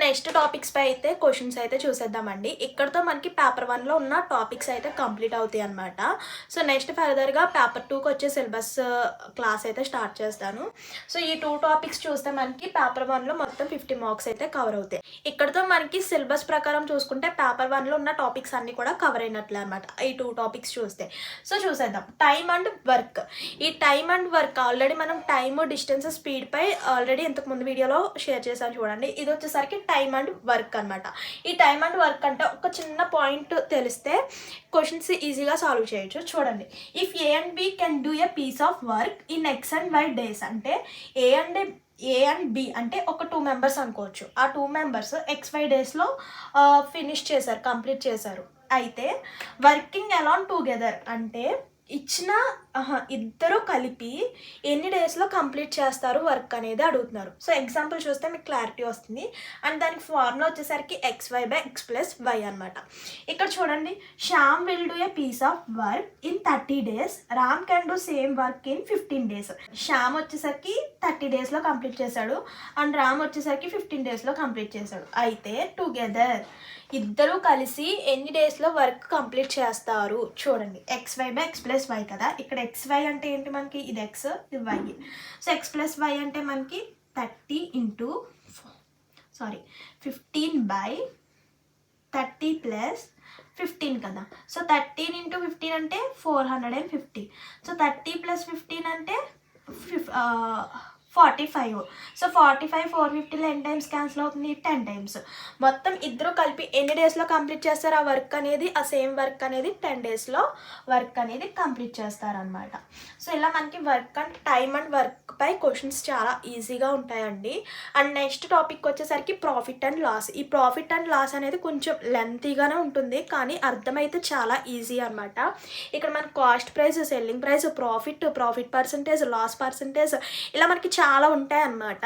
Next topics పై అయితే questions అయితే చూసేద్దామండి. ఇక్కడతో మనకి పేపర్ 1లో ఉన్న టాపిక్స్ అయితే కంప్లీట్ అవుతాయి అనమాట. సో నెక్స్ట్ ఫర్దర్గా పేపర్ 2కి వచ్చే సిలబస్ క్లాస్ అయితే స్టార్ట్ చేస్తాను. సో ఈ 2 టాపిక్స్ చూస్తే మనకి పేపర్ 1లో మొత్తం 50 మార్క్స్ అయితే కవర్ అవుతాయి. ఇక్కడతో మనకి సిలబస్ ప్రకారం చూసుకుంటే పేపర్ 1లో ఉన్న టాపిక్స్ అన్ని కూడా కవర్ అయినట్లే అనమాట ఈ 2 టాపిక్స్ చూస్తే. సో చూసేద్దాం. Time and work. ఈ టైమ్ అండ్ వర్క్ ఆల్రెడీ మనం టైమ్, డిస్టెన్స్, స్పీడ్ పై ఆల్రెడీ ఇంతకు ముందు వీడియోలో షేర్ చేశాను చూడండి. ఇది వచ్చేసరికి టైమ్ అండ్ వర్క్ అనమాట. ఈ టైమ్ అండ్ వర్క్ అంటే ఒక చిన్న పాయింట్ తెలిస్తే క్వశ్చన్స్ ఈజీగా సాల్వ్ చేయొచ్చు. చూడండి, if A and B can do a piece of work in X and Y days అంటే ఏ అండ్ బి అంటే ఒక 2 మెంబర్స్ అనుకోవచ్చు. ఆ 2 మెంబర్స్ XY డేస్లో ఫినిష్ చేశారు, కంప్లీట్ చేశారు. అయితే వర్కింగ్ అలాన్ టుగెదర్ అంటే ఇచ్చిన ఇద్దరు కలిపి ఎన్ని డేస్లో కంప్లీట్ చేస్తారు వర్క్ అనేది అడుగుతున్నారు. సో ఎగ్జాంపుల్ చూస్తే మీకు క్లారిటీ వస్తుంది. అండ్ దానికి ఫార్ములా వచ్చేసరికి XY/X+Y అనమాట. ఇక్కడ చూడండి, Shyam will do a piece of work in 30 days, Ram can do same work in 15 days. Shyam వచ్చేసరికి 30 daysలో కంప్లీట్ చేశాడు అండ్ రామ్ వచ్చేసరికి 15 daysలో కంప్లీట్ చేశాడు. అయితే టుగెదర్ ఇద్దరు కలిసి ఎన్ని డేస్లో వర్క్ కంప్లీట్ చేస్తారు చూడండి. XY/X+Y కదా. ఇక్కడ XY అంటే ఏంటి మనకి, ఇది X, ఇది Y. సో X+Y అంటే మనకి 15/30 + 15 కదా. సో 13 × 15 అంటే 450. సో 30 + 15 అంటే 45. సో 45 450లో ఎన్ని టైమ్స్ క్యాన్సిల్ అవుతుంది, 10 times. మొత్తం ఇద్దరు కలిపి ఎన్ని డేస్లో కంప్లీట్ చేస్తారు ఆ వర్క్ అనేది, ఆ సేమ్ వర్క్ అనేది 10 daysలో వర్క్ అనేది కంప్లీట్ చేస్తారనమాట. సో ఇలా మనకి work and time and work పై క్వశ్చన్స్ చాలా ఈజీగా ఉంటాయండి. అండ్ నెక్స్ట్ టాపిక్ వచ్చేసరికి ప్రాఫిట్ అండ్ లాస్. ఈ ప్రాఫిట్ అండ్ లాస్ అనేది కొంచెం లెంతీగానే ఉంటుంది, కానీ అర్థమైతే చాలా ఈజీ అనమాట. ఇక్కడ మనకి cost price, selling price, profit percentage, loss percentage ఇలా మనకి చాలా ఉంటాయి అన్నమాట.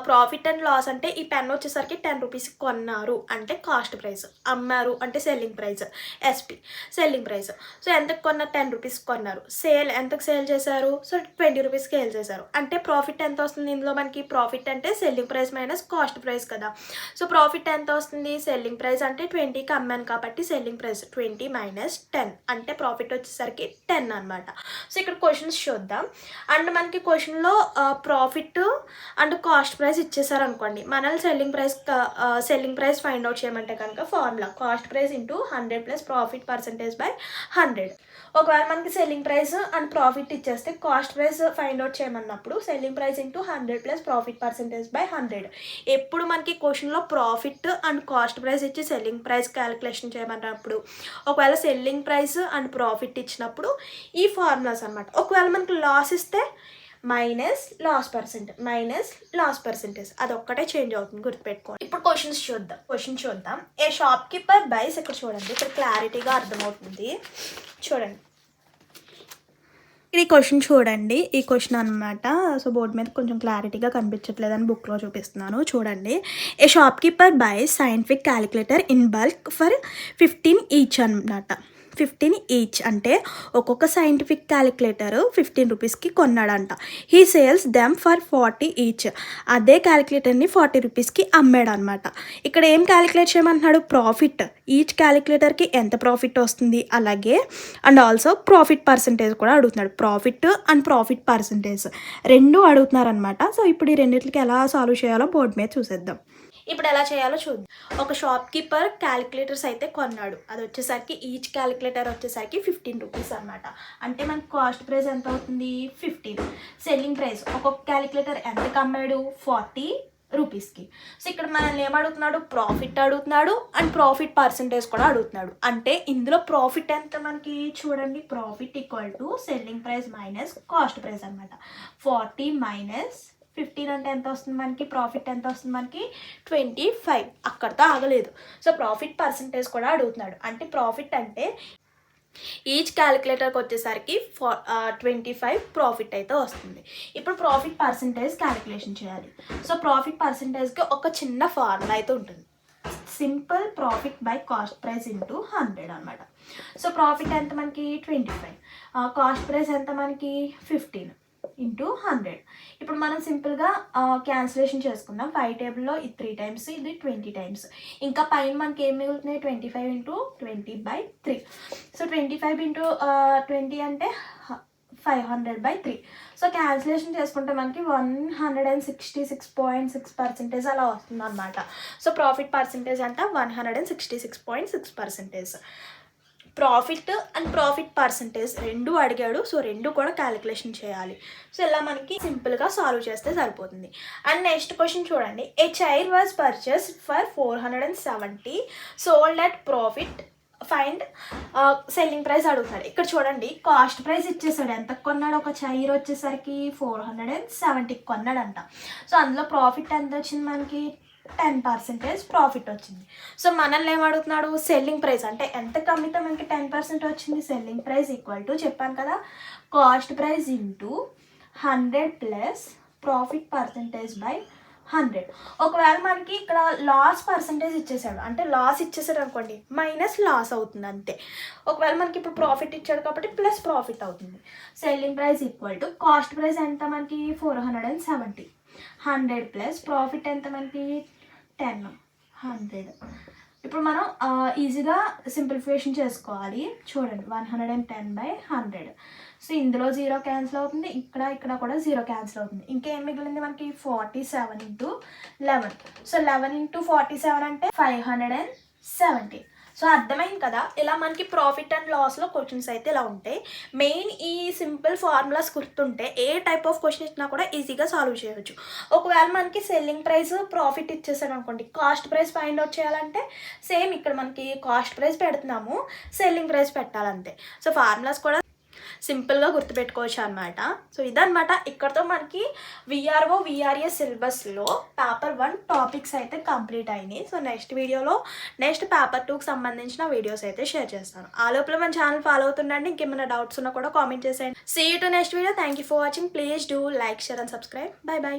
ప్రాఫిట్ అండ్ లాస్ అంటే ఈ పెన్ వచ్చేసరికి 10 rupees కొన్నారు అంటే కాస్ట్ ప్రైస్, అమ్మారు అంటే selling price, selling price. So ఎంతకు కొన్నారు, 10 rupees కొన్నారు. ఎంతకు సేల్ చేశారు, సో 20 rupees సేల్ చేశారు అంటే ప్రాఫిట్ ఎంత వస్తుంది ఇందులో మనకి. ప్రాఫిట్ అంటే selling price minus cost price కదా. సో ప్రాఫిట్ ఎంత వస్తుంది, సెల్లింగ్ ప్రైస్ అంటే 20కి అమ్మాను కాబట్టి సెల్లింగ్ ప్రైస్ 20 - 10 అంటే ప్రాఫిట్ వచ్చేసరికి 10 అనమాట. సో ఇక్కడ క్వశ్చన్స్ చూద్దాం. అండ్ మనకి క్వశ్చన్లో ప్రాఫిట్ అండ్ కాస్ట్ ప్రైస్ ఇచ్చేసారు అనుకోండి. మనల్ని సెల్లింగ్ ప్రైస్ ఫైండ్ అవుట్ చేయమంటే కనుక formula cost price × 100 + profit percentage by 100. ఒకవేళ మనకి సెల్లింగ్ ప్రైస్ అండ్ ప్రాఫిట్ ఇచ్చేస్తే కాస్ట్ ప్రైస్ ఫైండ్ అవుట్ చేయమన్నప్పుడు selling price × 100 + profit percentage by 100. ఎప్పుడు మనకి క్వశ్చన్లో ప్రాఫిట్ అండ్ కాస్ట్ ప్రైస్ ఇచ్చి సెల్లింగ్ ప్రైస్ క్యాలిక్యులేషన్ చేయమన్నప్పుడు, ఒకవేళ సెల్లింగ్ ప్రైస్ అండ్ ప్రాఫిట్ ఇచ్చినప్పుడు ఈ ఫార్ములాస్ అనమాట. ఒకవేళ మనకి లాస్ ఇస్తే మైనస్ లాస్ పర్సెంటేజ్ అదొక్కటే చేంజ్ అవుతుంది, గుర్తుపెట్టుకోండి. ఇప్పుడు క్వశ్చన్ చూద్దాం. ఏ షాప్ కీపర్ బైస్, ఇక్కడ చూడండి, ఇక్కడ క్లారిటీగా అర్థమవుతుంది. చూడండి, ఇది క్వశ్చన్ చూడండి, ఈ క్వశ్చన్ అనమాట. సో బోర్డు మీద కొంచెం క్లారిటీగా కనిపించట్లేదని బుక్లో చూపిస్తున్నాను చూడండి. A shopkeeper buys scientific calculator in bulk for 15 each అన్నమాట. 15 each అంటే ఒక్కొక్క సైంటిఫిక్ క్యాలిక్యులేటర్ 15 రూపీస్కి కొన్నాడంట. He sales them for 40 each. అదే క్యాలిక్యులేటర్ని 40 రూపీస్కి అమ్మాడు అనమాట. ఇక్కడ ఏం క్యాలిక్యులేట్ చేయమంటున్నాడు, ప్రాఫిట్. ఈచ్ క్యాలిక్యులేటర్కి ఎంత ప్రాఫిట్ వస్తుంది, అలాగే అండ్ ఆల్సో ప్రాఫిట్ పర్సంటేజ్ కూడా అడుగుతున్నాడు. ప్రాఫిట్ అండ్ ప్రాఫిట్ పర్సంటేజ్ రెండు అడుగుతున్నారు అనమాట. సో ఇప్పుడు ఈ రెండింటికి ఎలా సాల్వ్ చేయాలో బోర్డు మీద చూసేద్దాం. ఇప్పుడు ఎలా చేయాలో చూద్దాం. ఒక షాప్ కీపర్ క్యాలిక్యులేటర్స్ అయితే కొన్నాడు. అది వచ్చేసరికి ఈచ్ క్యాలిక్యులేటర్ వచ్చేసరికి 15 రూపీస్ అనమాట. అంటే మనకి కాస్ట్ ప్రైస్ ఎంత అవుతుంది, 15. సెల్లింగ్ ప్రైస్ ఒక్కొక్క క్యాలిక్యులేటర్ ఎంతకు అమ్మాడు, 40 రూపీస్కి. సో ఇక్కడ మనల్ని ఏమడుగుతున్నాడు, ప్రాఫిట్ అడుగుతున్నాడు అండ్ ప్రాఫిట్ పర్సంటేజ్ కూడా అడుగుతున్నాడు. అంటే ఇందులో ప్రాఫిట్ ఎంత మనకి చూడండి, profit = selling price minus cost price అనమాట. 40 - 15 అంటే ఎంత వస్తుంది మనకి, ప్రాఫిట్ ఎంత వస్తుంది మనకి, 25. అక్కడితో ఆగలేదు. సో ప్రాఫిట్ పర్సంటేజ్ కూడా అడుగుతున్నాడు. అంటే ప్రాఫిట్ అంటే ఈచ్ క్యాలిక్యులేటర్కి వచ్చేసరికి 25 ప్రాఫిట్ అయితే వస్తుంది. ఇప్పుడు ప్రాఫిట్ పర్సంటేజ్ క్యాలిక్యులేషన్ చేయాలి. సో ప్రాఫిట్ పర్సంటేజ్కి ఒక చిన్న ఫార్ములా అయితే ఉంటుంది. Simple profit by cost price × 100 అనమాట. సో ప్రాఫిట్ ఎంత మనకి 25, కాస్ట్ ప్రైస్ ఎంత మనకి 15. ఇంటూ 100. ఇప్పుడు మనం సింపుల్గా క్యాన్సిలేషన్ చేసుకుందాం. 5 టేబుల్లో ఇది 3 టైమ్స్, ఇది 20 టైమ్స్. ఇంకా పైన మనకి ఏం మిగులుతున్నాయి, 25 ఇంటూ 20/3. సో 25 ఇంటూ 20 అంటే 500/3. సో క్యాన్సిలేషన్ చేసుకుంటే మనకి 166.6% అలా వస్తుంది అనమాట. సో ప్రాఫిట్ పర్సంటేజ్ అంటే 166.6%. ప్రాఫిట్ అండ్ ప్రాఫిట్ పర్సంటేజ్ రెండు అడిగాడు. సో రెండు కూడా క్యాలిక్యులేషన్ చేయాలి. సో ఇలా మనకి సింపుల్గా సాల్వ్ చేస్తే సరిపోతుంది. అండ్ నెక్స్ట్ క్వశ్చన్ చూడండి. A chair was purchase for 470, sold at profit, find selling price అడుగుతాడు. ఇక్కడ చూడండి కాస్ట్ ప్రైస్ ఇచ్చేసాడు. ఎంత కొన్నాడు, ఒక చైర్ వచ్చేసరికి 470 కొన్నాడంట. సో అందులో ప్రాఫిట్ ఎంత వచ్చింది మనకి, 10% ప్రాఫిట్ వచ్చింది. సో మనల్ని ఏమడుగుతున్నాడు, సెల్లింగ్ ప్రైస్ అంటే ఎంత కమ్మితే మనకి 10% వచ్చింది. సెల్లింగ్ ప్రైస్ ఈక్వల్ టు చెప్పాను కదా, cost price into 100 plus profit percentage by 100. ఒకవేళ మనకి ఇక్కడ లాస్ పర్సంటేజ్ ఇచ్చేసాడు అంటే లాస్ ఇచ్చేసాడు అనుకోండి, మైనస్ లాస్ అవుతుంది అంతే. ఒకవేళ మనకి ఇప్పుడు ప్రాఫిట్ ఇచ్చాడు కాబట్టి ప్లస్ ప్రాఫిట్ అవుతుంది. Selling price equal to cost price ఎంత మనకి 470, 100 ప్లస్ ప్రాఫిట్ ఎంత మనకి 10, 100. ఇప్పుడు మనం ఈజీగా సింప్లిఫికేషన్ చేసుకోవాలి. చూడండి 110/100. సో ఇందులో 0 క్యాన్సిల్ అవుతుంది, ఇక్కడ కూడా 0 క్యాన్సిల్ అవుతుంది. ఇంకేం మిగిలింది మనకి 47 ఇంటూ 11. సో 11 ఇంటూ 47 అంటే 570. సో అర్థమైంది కదా. ఇలా మనకి ప్రాఫిట్ అండ్ లాస్లో క్వశ్చన్స్ అయితే ఇలా ఉంటాయి. మెయిన్ ఈ సింపుల్ ఫార్ములాస్ గుర్తుంటే ఏ టైప్ ఆఫ్ క్వశ్చన్ ఇచ్చినా కూడా ఈజీగా సాల్వ్ చేయవచ్చు. ఒకవేళ మనకి సెల్లింగ్ ప్రైస్ ప్రాఫిట్ ఇచ్చేసాడు అనుకోండి, కాస్ట్ ప్రైస్ ఫైండ్ అవుట్ చేయాలంటే సేమ్ ఇక్కడ మనకి కాస్ట్ ప్రైస్ పెడుతున్నాము, సెల్లింగ్ ప్రైస్ పెట్టాలంతే. సో ఫార్ములాస్ కూడా సింపుల్గా గుర్తుపెట్టుకోవచ్చు అనమాట. సో ఇదనమాట. ఇక్కడతో మనకి విఆర్ఓ విఆర్ఏ సిలబస్లో పేపర్ 1 టాపిక్స్ అయితే కంప్లీట్ అయినాయి. సో నెక్స్ట్ వీడియోలో నెక్స్ట్ పేపర్ 2కి సంబంధించిన వీడియోస్ అయితే షేర్ చేస్తాను. ఆ లోపల మన ఛానల్ ఫాలో అవుతుండండి. ఇంకేమైనా డౌట్స్ ఉన్నా కూడా కామెంట్ చేసేయండి. See you to next video. Thank you for watching. Please do like, share and subscribe. Bye by.